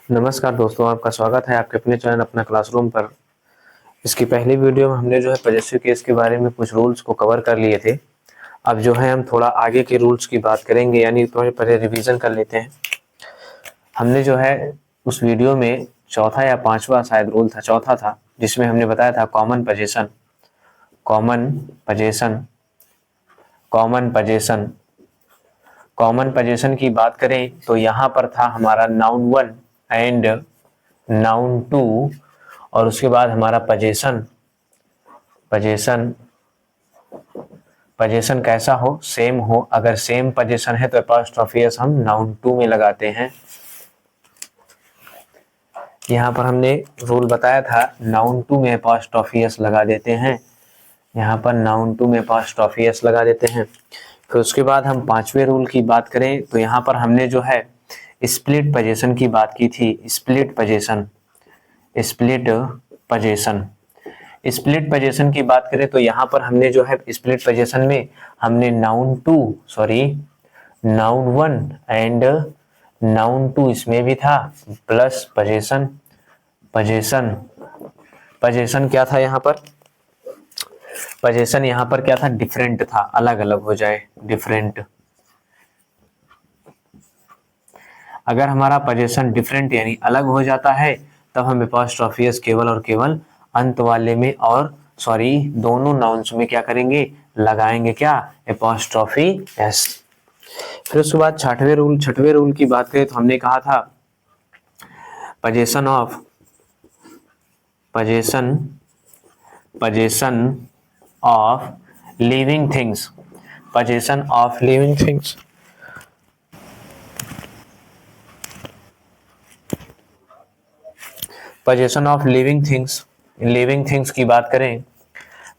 नमस्कार दोस्तों, आपका स्वागत है आपके अपने चैनल अपना क्लासरूम पर। इसकी पहली वीडियो में हमने जो है पॉजेसिव केस के बारे में कुछ रूल्स को कवर कर लिए थे। अब जो है हम थोड़ा आगे के रूल्स की बात करेंगे, यानी थोड़े पहले रिवीजन कर लेते हैं। हमने जो है उस वीडियो में चौथा या पांचवा शायद रूल था, चौथा था, जिसमें हमने बताया था common position. Common position common position की बात करें तो यहाँ पर था हमारा नाउन 1 एंड नाउन 2, और उसके बाद हमारा पोजीशन कैसा हो, सेम हो। अगर सेम पोजीशन है तो एपॉस्ट्रोफी एस हम नाउन 2 में लगाते हैं। यहाँ पर हमने रूल बताया था नाउन 2 में एपॉस्ट्रोफी एस लगा देते हैं। यहाँ पर नाउन 2 में एपॉस्ट्रोफी एस लगा देते हैं। फिर उसके बाद हम पांचवें रूल की बात करें तो यहाँ पर हमने जो है स्प्लिट पोजीशन की बात की थी। स्प्लिट पोजीशन की बात करें तो यहाँ पर हमने जो है स्प्लिट पोजीशन में हमने नाउन 1 एंड नाउन 2 इसमें भी था, प्लस पोजीशन क्या था यहाँ पर? पोजीशन यहाँ पर क्या था? डिफरेंट था, अलग अलग हो जाए, डिफरेंट। अगर हमारा पोजीशन डिफरेंट यानी अलग हो जाता है तब हम एपॉस्ट्रोफी एस केवल और केवल अंत वाले में और दोनों नाउन्स में क्या करेंगे? लगाएंगे क्या? Apostrophe S. फिर उसके बाद छठवें रूल की बात करें तो हमने कहा था position of living things. Position of living things की बात करें,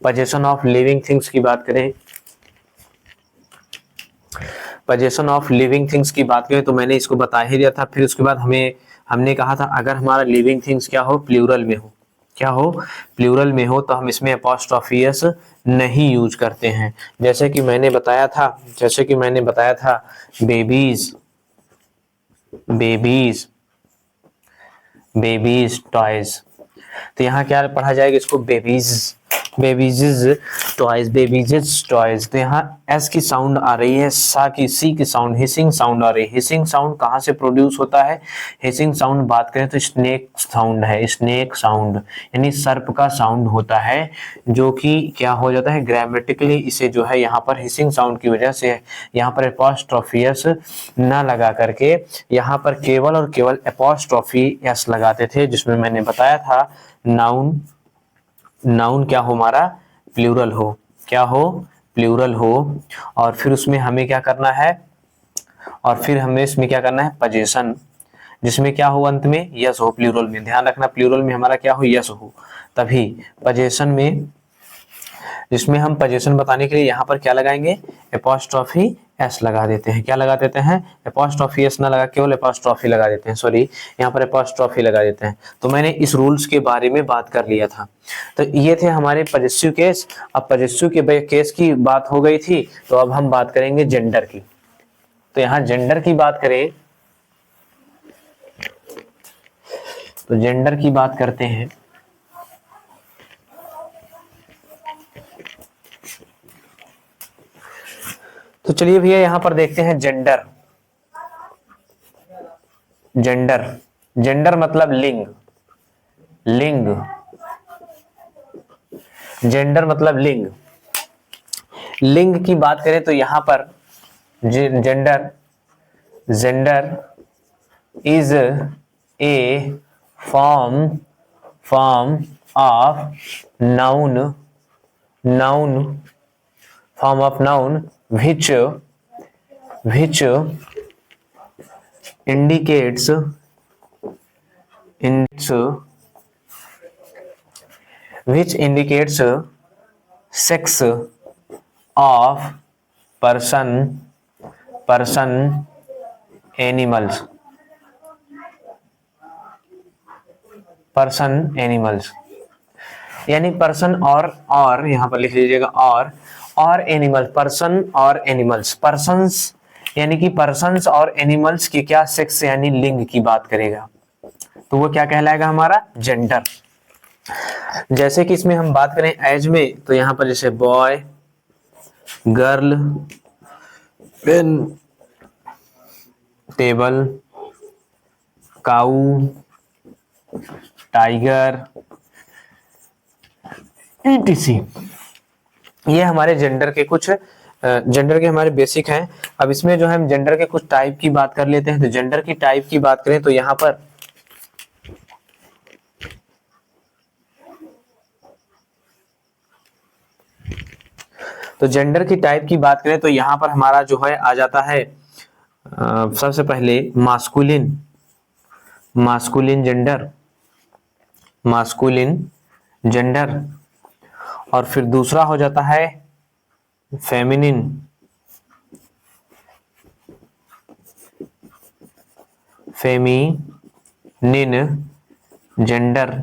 पोजीशन ऑफ लिविंग थिंग्स की बात करें तो मैंने इसको बता ही दिया था। फिर उसके बाद हमने कहा था अगर हमारा लिविंग थिंग्स क्या हो? प्लूरल में हो तो हम इसमें एपॉस्ट्रोफी एस नहीं यूज करते हैं। जैसे कि मैंने बताया था बेबीज टॉयज, तो यहाँ क्या पढ़ा जाएगा इसको? Babies toys. तो यहाँ एस की साउंड आ रही है, सी की साउंड, हिसिंग साउंड आ रही है। हिसिंग साउंड कहाँ से प्रोड्यूस होता है? हिसिंग साउंड बात करें तो स्नेक साउंड यानी सर्प का साउंड होता है, जो कि क्या हो जाता है? ग्रामेटिकली इसे जो है यहाँ पर हिसिंग साउंड की वजह से यहाँ पर एपॉस्ट्रोफी एस न लगा करके यहाँ पर केवल और केवल एपॉस्ट्रोफी एस लगाते थे, जिसमें मैंने बताया था नाउन क्या हो हमारा? प्लूरल हो। और फिर उसमें हमें क्या करना है? पोजीशन, जिसमें क्या हो? अंत में यस हो। प्लूरल में ध्यान रखना, प्लूरल में हमारा क्या हो? यस हो। तभी पोजीशन में, जिसमें हम पोजीशन बताने के लिए यहाँ पर क्या लगाएंगे? एपॉस्ट्रोफी एस लगा देते हैं। क्या लगा देते हैं? एपॉस्ट्रोफी एस ना लगा केवल एपॉस्ट्रोफी लगा देते हैं, सॉरी, यहाँ पर एपॉस्ट्रोफी लगा देते हैं। तो मैंने इस रूल्स के बारे में बात कर लिया था। तो ये थे हमारे पॉजेसिव केस। अब पॉजेसिव के केस की बात हो गई थी, तो अब हम बात करेंगे जेंडर की। तो यहाँ जेंडर की बात करें तो जेंडर की बात करते हैं। तो चलिए भैया यहाँ पर देखते हैं जेंडर मतलब लिंग। जेंडर मतलब लिंग की बात करें तो यहाँ पर gender is a form of noun which indicates sex of person animals। यानी पर्सन और यहाँ पर लिख लीजिएगा और एनिमल, पर्सन और एनिमल्स। पर्सन्स यानी कि पर्सन्स और एनिमल्स की क्या? सेक्स यानी लिंग की बात करेगा। तो वो क्या कहलाएगा हमारा जेंडर। जैसे कि इसमें हम बात करें एज में, तो यहाँ पर जैसे बॉय, गर्ल, पेन, टेबल, काऊ, टाइगर, ईटीसी, ये हमारे जेंडर के कुछ जेंडर के हमारे बेसिक हैं। अब इसमें जो है हम जेंडर के कुछ टाइप की बात कर लेते हैं। तो जेंडर की टाइप की बात करें तो यहाँ पर जेंडर की टाइप की बात करें तो यहाँ पर हमारा जो है आ जाता है सबसे पहले masculine, masculine gender, masculine gender. और फिर दूसरा हो जाता है फेमिनिन, फेमिनिन जेंडर।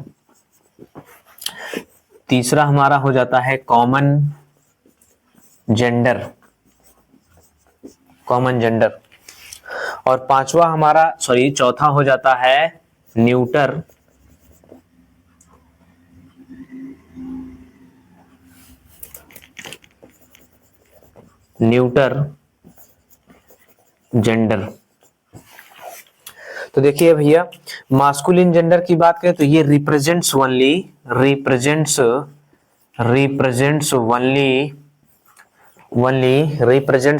तीसरा हमारा हो जाता है कॉमन जेंडर, कॉमन जेंडर। और पांचवा हमारा चौथा हो जाता है न्यूटर, न्यूटर जेंडर। तो देखिए भैया, मास्कुलिन जेंडर की बात करें तो ये represents only, represents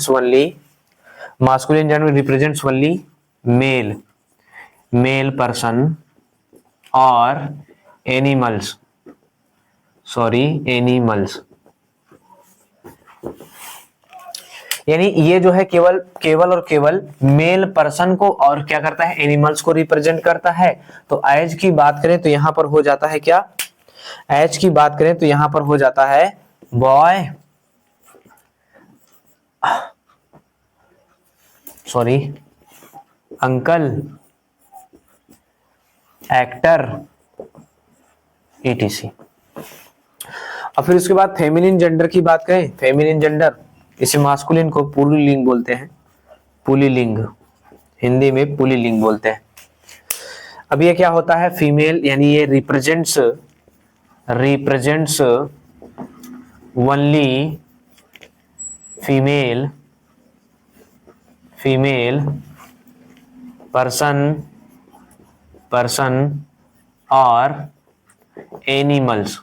only masculine gender represents only male person और एनिमल्स, यानी ये जो है केवल और केवल मेल पर्सन को और क्या करता है, एनिमल्स को रिप्रेजेंट करता है। तो एज की बात करें तो यहां पर हो जाता है क्या, एज की बात करें तो यहां पर हो जाता है बॉय, अंकल, एक्टर, etc। अब फिर उसके बाद फेमिनिन जेंडर की बात करें, फेमिनिन जेंडर, इसे मास्कुलिन को पुल्लिंग बोलते हैं, पुल्लिंग, हिंदी में पुल्लिंग बोलते हैं। अब ये क्या होता है, फीमेल, यानी ये रिप्रेजेंट्स ओनली फीमेल पर्सन और एनिमल्स।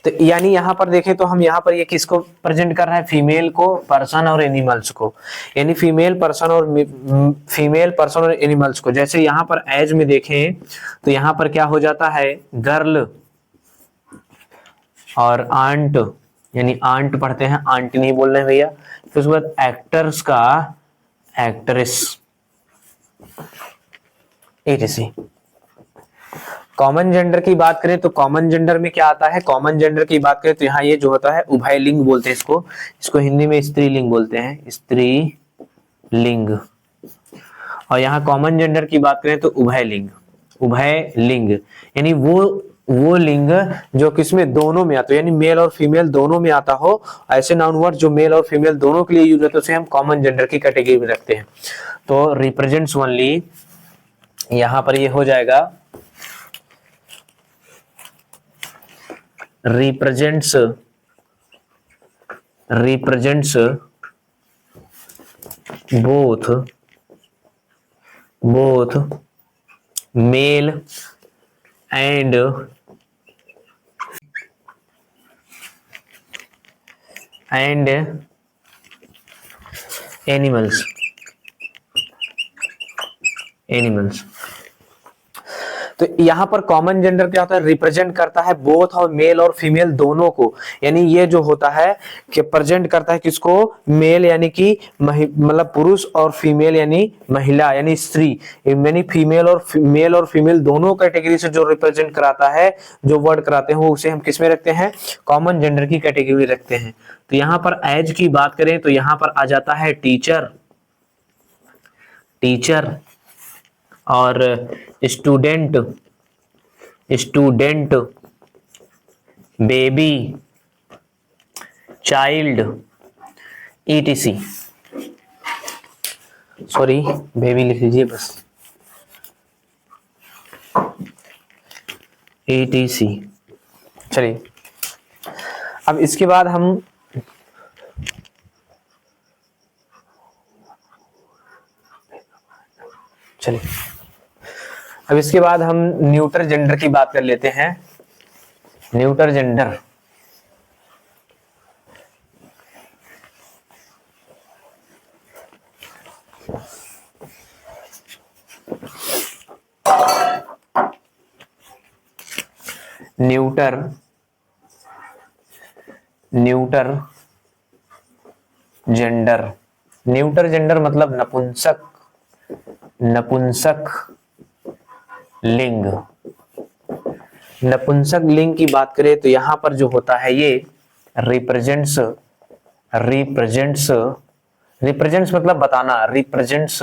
तो यानी यहां पर देखें तो हम यहां पर ये किसको प्रेजेंट कर रहे हैं, फीमेल को, पर्सन और एनिमल्स को, यानी फीमेल पर्सन और एनिमल्स को। जैसे यहां पर एज में देखें तो यहां पर क्या हो जाता है, गर्ल और आंट, यानी आंट पढ़ते हैं, आंट नहीं बोल रहे भैया। फिर उसके बाद एक्टर्स का एक्ट्रेस, etc। कॉमन जेंडर की बात करें तो कॉमन जेंडर में क्या आता है, कॉमन जेंडर की बात करें तो यहाँ ये जो होता है उभयलिंग बोलते हैं इसको हिंदी में स्त्रीलिंग बोलते हैं, स्त्रीलिंग। और यहाँ कॉमन जेंडर की बात करें तो उभयलिंग, यानी वो लिंग जो किसमें, दोनों में आता हो, यानी मेल और फीमेल दोनों में आता हो। ऐसे नाउन वर्ड जो मेल और फीमेल दोनों के लिए यूज होते हैं उसे हम कॉमन जेंडर की कैटेगरी में रखते हैं। तो रिप्रेजेंट्स ओनली, यहां पर ये हो जाएगा represents both male and animals. तो यहां पर कॉमन जेंडर क्या होता है, रिप्रेजेंट करता है बोथ और मेल और फीमेल दोनों को, यानी ये जो होता है कि प्रेजेंट करता है किसको, मेल यानी कि मतलब पुरुष, और फीमेल यानी महिला यानी स्त्री, यानी फीमेल और मेल और फीमेल दोनों कैटेगरी से जो रिप्रेजेंट कराता है, जो वर्ड कराते हैं, वो उसे हम किस में रखते हैं, कॉमन जेंडर की कैटेगरी रखते हैं। तो यहां पर एज की बात करें तो यहां पर आ जाता है टीचर और student, baby, child, etc। Baby लिख लीजिए बस। etc। चलिए अब इसके बाद हम न्यूटर जेंडर की बात कर लेते हैं। Neuter gender, neuter gender, neuter gender मतलब नपुंसक लिंग। नपुंसक लिंग की बात करें तो यहां पर जो होता है ये रिप्रेजेंट्स मतलब बताना, represents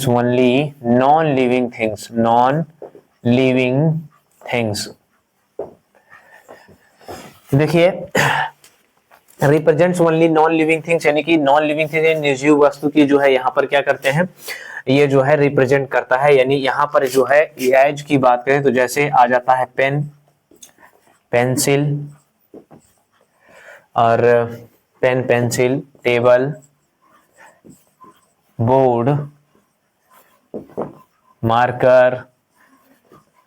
only non living things. देखिए represents only non living things यानी कि नॉन लिविंग थिंग्स निर्जीव वस्तु की जो है यहाँ पर क्या करते हैं, ये जो है रिप्रेजेंट करता है। यानी यहाँ पर जो है एज की बात करें तो जैसे आ जाता है पेन, पेंसिल और pen pencil, table, board, marker,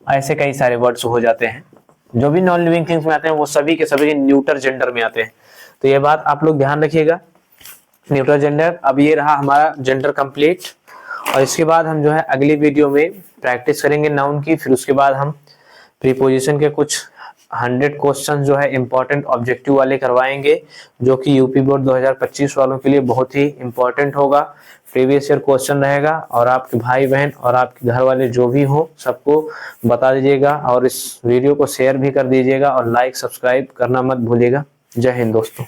ऐसे कई सारे वर्ड्स हो जाते हैं। जो भी नॉन लिविंग थिंग्स में आते हैं वो सभी के सभी न्यूटर जेंडर में आते हैं। तो ये बात आप लोग ध्यान रखिएगा, न्यूटर जेंडर। अब ये रहा हमारा जेंडर कंप्लीट, और इसके बाद हम जो है अगली वीडियो में प्रैक्टिस करेंगे नाउन की। फिर उसके बाद हम प्रीपोजिशन के कुछ 100 क्वेश्चन जो है इंपॉर्टेंट ऑब्जेक्टिव वाले करवाएंगे, जो कि यूपी बोर्ड 2025 वालों के लिए बहुत ही इंपॉर्टेंट होगा। प्रीवियस ईयर क्वेश्चन रहेगा, और आपके भाई बहन और आपके घर वाले जो भी हो सबको बता दीजिएगा, और इस वीडियो को शेयर भी कर दीजिएगा, और लाइक सब्सक्राइब करना मत भूलिएगा। जय हिंद दोस्तों।